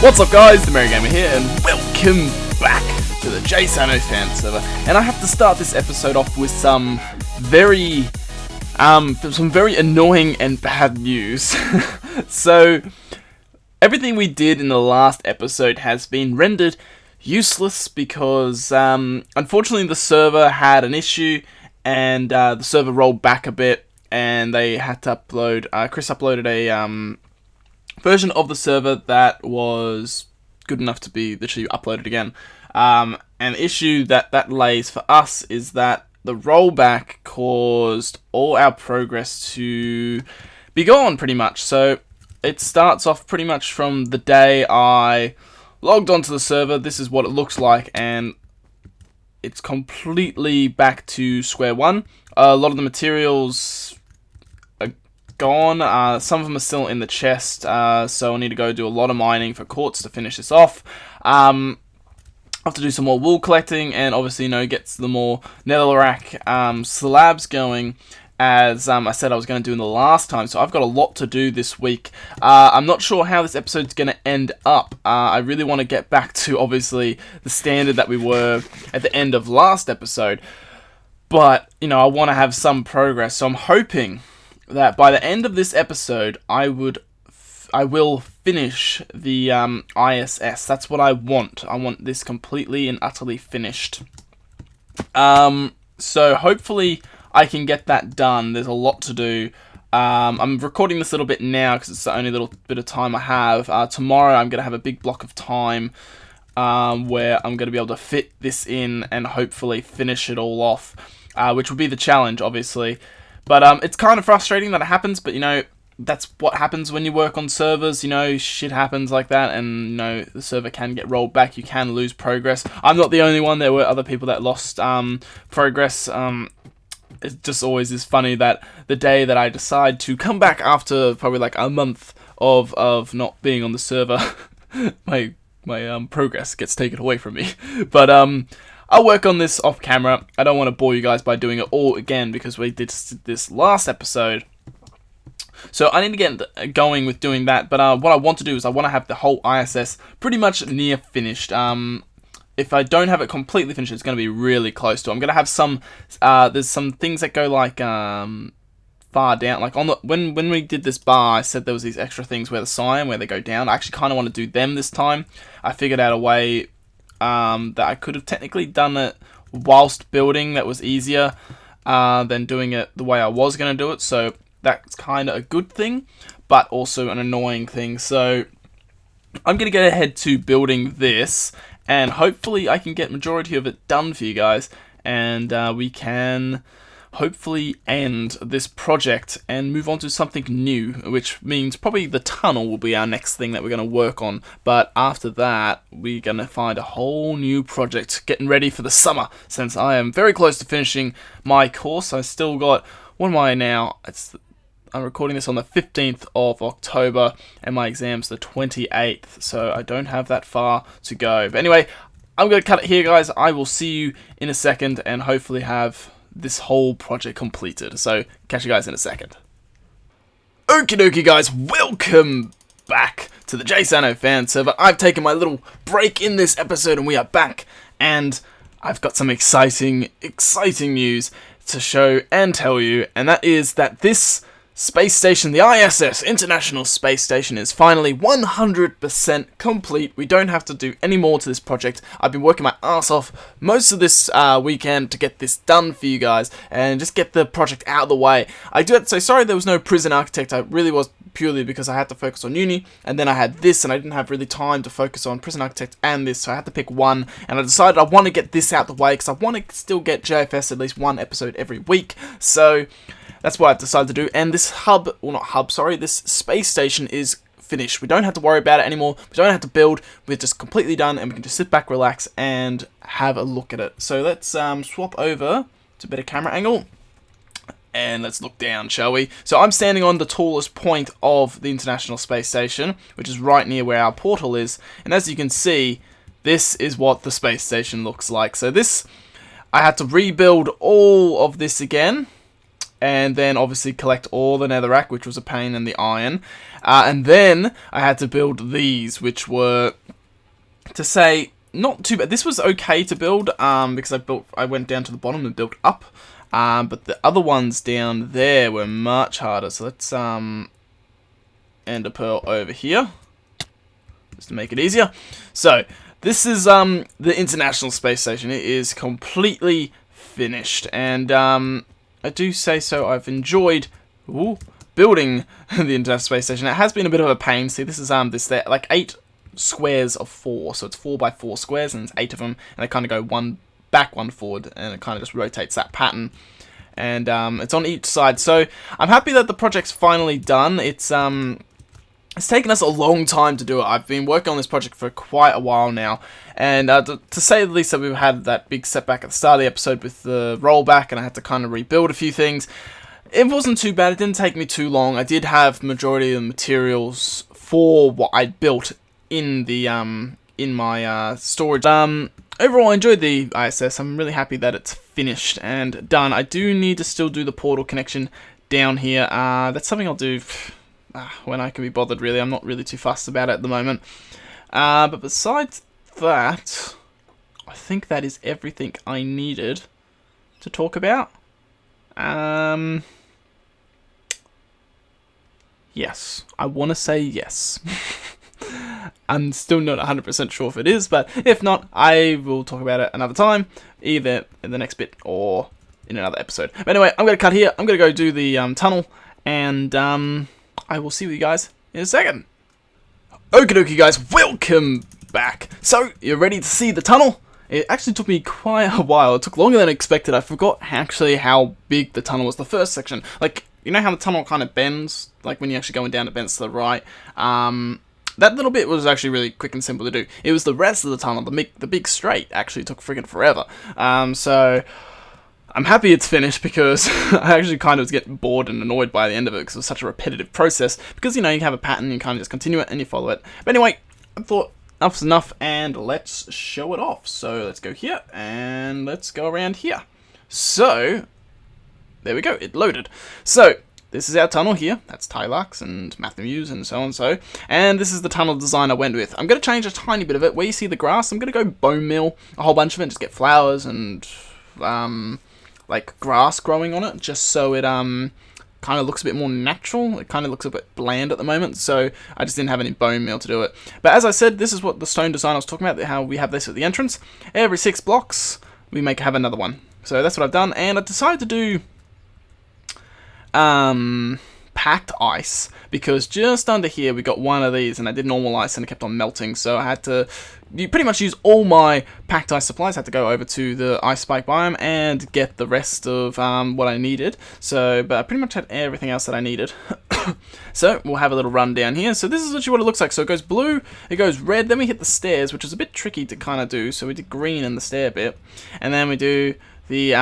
What's up guys, TheMerryGamer here, and welcome back to the JSano Fan Server. And I have to start this episode off with some very annoying and bad news. So, everything we did in the last episode has been rendered useless because, unfortunately the server had an issue, and the server rolled back a bit, and they had to upload, Chris uploaded a, version of the server that was good enough to be literally uploaded again. And the issue that lays for us is that the rollback caused all our progress to be gone pretty much. So it starts off pretty much from the day I logged onto the server. This is what it looks like, and it's completely back to square one. A lot of the materials gone. Some of them are still in the chest, so I need to go do a lot of mining for quartz to finish this off. I have to do some more wool collecting, and obviously, get the more netherrack slabs going, as I said I was going to do in the last time. So I've got a lot to do this week. I'm not sure how this episode's going to end up. I really want to get back to, obviously, the standard that we were at the end of last episode, but I want to have some progress. So I'm hoping that by the end of this episode, I will finish the ISS. That's what I want. I want this completely and utterly finished. So hopefully I can get that done. There's a lot to do. I'm recording this a little bit now because it's the only little bit of time I have. Tomorrow I'm going to have a big block of time where I'm going to be able to fit this in and hopefully finish it all off, which will be the challenge, obviously. But it's kind of frustrating that it happens, but that's what happens when you work on servers. Shit happens like that, and the server can get rolled back. You can lose progress. I'm not the only one. There were other people that lost progress. It just always is funny that the day that I decide to come back after probably like a month of not being on the server, my progress gets taken away from me. But I'll work on this off camera. I don't want to bore you guys by doing it all again because we did this last episode. So I need to get going with doing that. But what I want to do is I want to have the whole ISS pretty much near finished. If I don't have it completely finished, it's going to be really close to it. I'm going to have some, there's some things that go like far down. Like on the when we did this bar, I said there was these extra things where they go down. I actually kind of want to do them this time. I figured out a way that I could have technically done it whilst building that was easier than doing it the way I was going to do it. So that's kind of a good thing, but also an annoying thing. So I'm going to get ahead to building this, and hopefully I can get majority of it done for you guys, and we can hopefully end this project and move on to something new, which means probably the tunnel will be our next thing that we're going to work on. But after that, we're going to find a whole new project, getting ready for the summer, since I am very close to finishing my course. I still got, what am I now? I'm recording this on the 15th of October, and my exam's the 28th, so I don't have that far to go. But anyway, I'm going to cut it here, guys. I will see you in a second, and hopefully have this whole project completed. So, catch you guys in a second. Okie dokie, guys, welcome back to the JSano Fan Server. I've taken my little break in this episode, and we are back, and I've got some exciting news to show and tell you, and that is that this space station, the ISS, International Space Station, is finally 100% complete. We don't have to do any more to this project. I've been working my ass off most of this weekend to get this done for you guys and just get the project out of the way. I do have to say sorry there was no prison architect. I really was, purely because I had to focus on uni, and then I had this, and I didn't have really time to focus on prison architect and this, so I had to pick one, and I decided I want to get this out the way because I want to still get JFS at least one episode every week. So that's what I've decided to do, and this this space station is finished. We don't have to worry about it anymore. We don't have to build. We're just completely done, and we can just sit back, relax, and have a look at it. So let's swap over to a better camera angle, and let's look down, shall we? So I'm standing on the tallest point of the International Space Station, which is right near where our portal is, and as you can see, this is what the space station looks like. So this, I had to rebuild all of this again, and then obviously collect all the netherrack, which was a pain, and the iron. And then I had to build these, which were, to say, not too bad. This was okay to build, because I went down to the bottom and built up. But the other ones down there were much harder. So let's ender pearl over here, just to make it easier. So this is the International Space Station. It is completely finished, and I do say so. I've enjoyed building the International Space Station. It has been a bit of a pain. See, this is there like 8 squares of 4, so it's 4 by 4 squares, and it's 8 of them, and they kind of go one back, one forward, and it kind of just rotates that pattern. And it's on each side, so I'm happy that the project's finally done. It's taken us a long time to do it. I've been working on this project for quite a while now, and to say the least, that we've had that big setback at the start of the episode with the rollback, and I had to kind of rebuild a few things. It wasn't too bad. It didn't take me too long. I did have majority of the materials for what I'd built in the in my storage. Overall, I enjoyed the ISS. I'm really happy that it's finished and done. I do need to still do the portal connection down here. That's something I'll do when I can be bothered, really. I'm not really too fussed about it at the moment. But besides that, I think that is everything I needed to talk about. Yes. I want to say yes. I'm still not 100% sure if it is, but if not, I will talk about it another time, either in the next bit or in another episode. But anyway, I'm going to cut here. I'm going to go do the tunnel, and I will see you guys in a second. Okie dokie, guys, welcome back. So, you're ready to see the tunnel? It actually took me quite a while. It took longer than expected. I forgot actually how big the tunnel was. The first section, like, you know how the tunnel kind of bends? Like, when you're actually going down, it bends to the right. That little bit was actually really quick and simple to do. It was the rest of the tunnel, the big straight, actually took friggin' forever. So, I'm happy it's finished, because I actually kind of was getting bored and annoyed by the end of it, because it was such a repetitive process. Because, you know, you have a pattern, you kind of just continue it, and you follow it. But anyway, I thought enough's enough, and let's show it off. So, let's go here, and let's go around here. So, there we go, it loaded. So, this is our tunnel here. That's Tylux and Matthews and so on so. And this is the tunnel design I went with. I'm going to change a tiny bit of it. Where you see the grass, I'm going to go bone meal a whole bunch of it and just get flowers and like grass growing on it, just so it kind of looks a bit more natural. It kind of looks a bit bland at the moment, so I just didn't have any bone meal to do it. But as I said, this is what the stone design I was talking about, how we have this at the entrance. Every 6 blocks, we have another one. So that's what I've done, and I decided to do packed ice, because just under here we got one of these, and I did normal ice and it kept on melting, so I had to pretty much use all my packed ice supplies. I had to go over to the ice spike biome and get the rest of what I needed. So, but I pretty much had everything else that I needed. So we'll have a little run down here. So this is actually what it looks like. So it goes blue, it goes red, then we hit the stairs, which is a bit tricky to kind of do. So we did green in the stair bit, and then we do the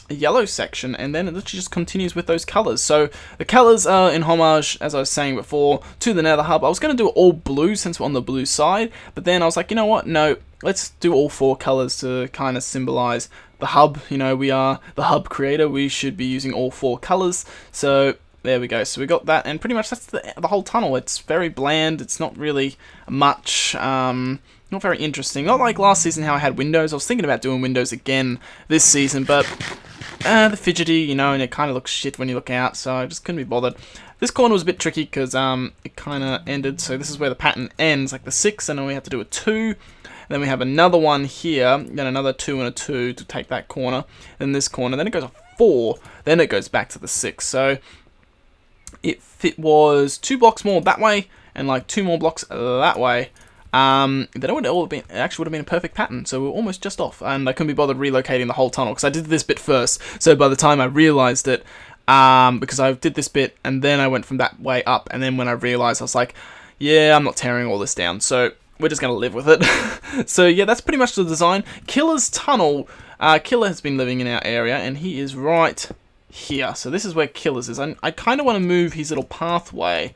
yellow section, and then it literally just continues with those colours. So the colours are in homage, as I was saying before, to the Nether hub. I was going to do it all blue since we're on the blue side, but then I was like, you know what, no, let's do all 4 colours to kind of symbolise the hub. You know, we are the hub creator, we should be using all 4 colours. So there we go. So we got that, and pretty much that's the whole tunnel. It's very bland, it's not really much, not very interesting. Not like last season how I had windows. I was thinking about doing windows again this season, but the fidgety, you know, and it kind of looks shit when you look out, so I just couldn't be bothered. This corner was a bit tricky because it kind of ended, so this is where the pattern ends, like the 6, and then we have to do a 2. Then we have another one here, then another 2 and a 2 to take that corner, then this corner, then it goes a 4, then it goes back to the 6. So it was 2 blocks more that way, and like 2 more blocks that way. Then it would have been, it actually would have been a perfect pattern, so we were almost just off, and I couldn't be bothered relocating the whole tunnel, because I did this bit first, so by the time I realised it, because I did this bit, and then I went from that way up, and then when I realised, I was like, yeah, I'm not tearing all this down, so we're just going to live with it. So yeah, that's pretty much the design. Killer's tunnel, Killer has been living in our area, and he is right here, so this is where Killer's is. I kind of want to move his little pathway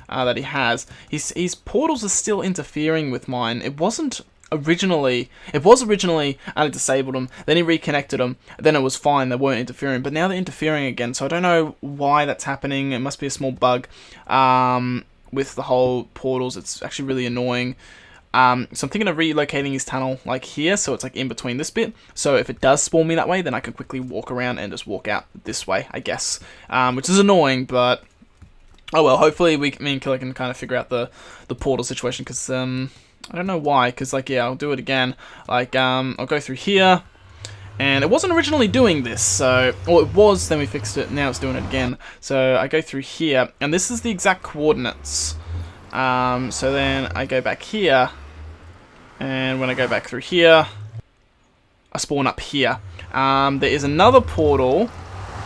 that he has. His portals are still interfering with mine. It wasn't originally, and I disabled them, then he reconnected them, then it was fine, they weren't interfering, but now they're interfering again, so I don't know why that's happening. It must be a small bug with the whole portals. It's actually really annoying. So I'm thinking of relocating his tunnel like here, so it's like in between this bit. So if it does spawn me that way, then I can quickly walk around and just walk out this way, I guess. Which is annoying, but oh well. Hopefully me and Killer can kind of figure out the portal situation, because I don't know why. Because like yeah, I'll do it again. Like I'll go through here, and it wasn't originally doing this. So well, it was. Then we fixed it. Now it's doing it again. So I go through here, and this is the exact coordinates. So then I go back here. And when I go back through here, I spawn up here. There is another portal.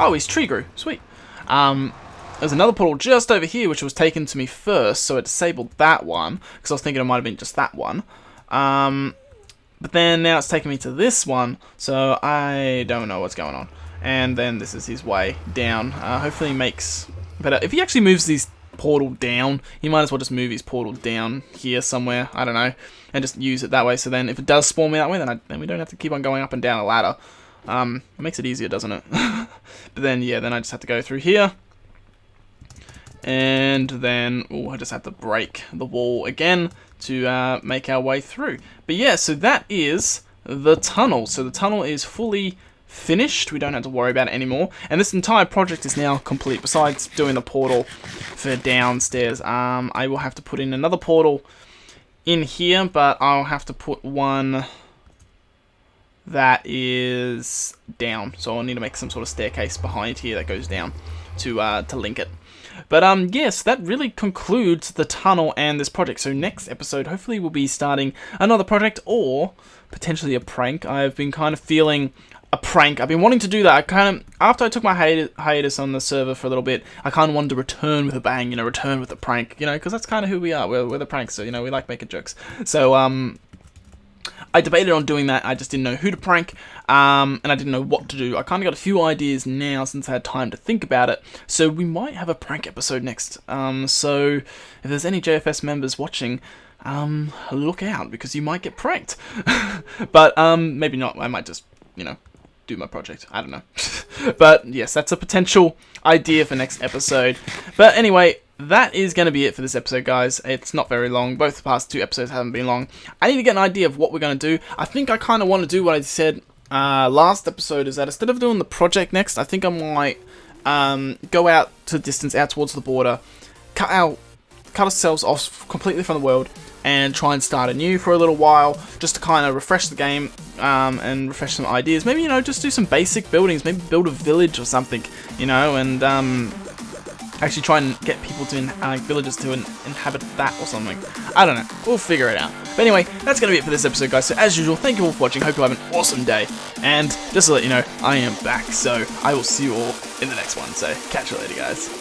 Oh, his tree grew. Sweet. There's another portal just over here, which was taken to me first, so it disabled that one, because I was thinking it might have been just that one. But then now it's taking me to this one, so I don't know what's going on. And then this is his way down. Hopefully he makes better. If he actually moves these portal down, he might as well just move his portal down here somewhere, I don't know, and just use it that way. So then if it does spawn me that way, then we don't have to keep on going up and down a ladder. It makes it easier, doesn't it? But then yeah, then I just have to go through here, and then I just have to break the wall again to make our way through. But yeah, so that is the tunnel. So the tunnel is fully finished. We don't have to worry about it anymore, and this entire project is now complete. Besides doing the portal for downstairs, I will have to put in another portal in here, but I'll have to put one that is down, so I'll need to make some sort of staircase behind here that goes down to link it. But yes, that really concludes the tunnel and this project. So next episode, hopefully we'll be starting another project, or potentially a prank. I've been kind of feeling a prank. I've been wanting to do that. After I took my hiatus on the server for a little bit, I kind of wanted to return with a bang, return with a prank, because that's kind of who we are. We're the prankster, we like making jokes. So, I debated on doing that. I just didn't know who to prank, and I didn't know what to do. I kind of got a few ideas now since I had time to think about it. So we might have a prank episode next. So if there's any JFS members watching, look out, because you might get pranked. But maybe not. I might just, do my project. I don't know. But yes, that's a potential idea for next episode. But anyway, that is going to be it for this episode, guys. It's not very long. Both the past 2 episodes haven't been long. I need to get an idea of what we're going to do. I think I kind of want to do what I said last episode, is that instead of doing the project next, I think I might go out to distance, out towards the border, cut ourselves off completely from the world, and try and start anew for a little while, just to kind of refresh the game, and refresh some ideas. Maybe, just do some basic buildings, maybe build a village or something, and actually try and get people to, villagers to inhabit that or something. I don't know. We'll figure it out. But anyway, that's going to be it for this episode, guys. So as usual, thank you all for watching. Hope you have an awesome day. And just to let you know, I am back. So I will see you all in the next one. So catch you later, guys.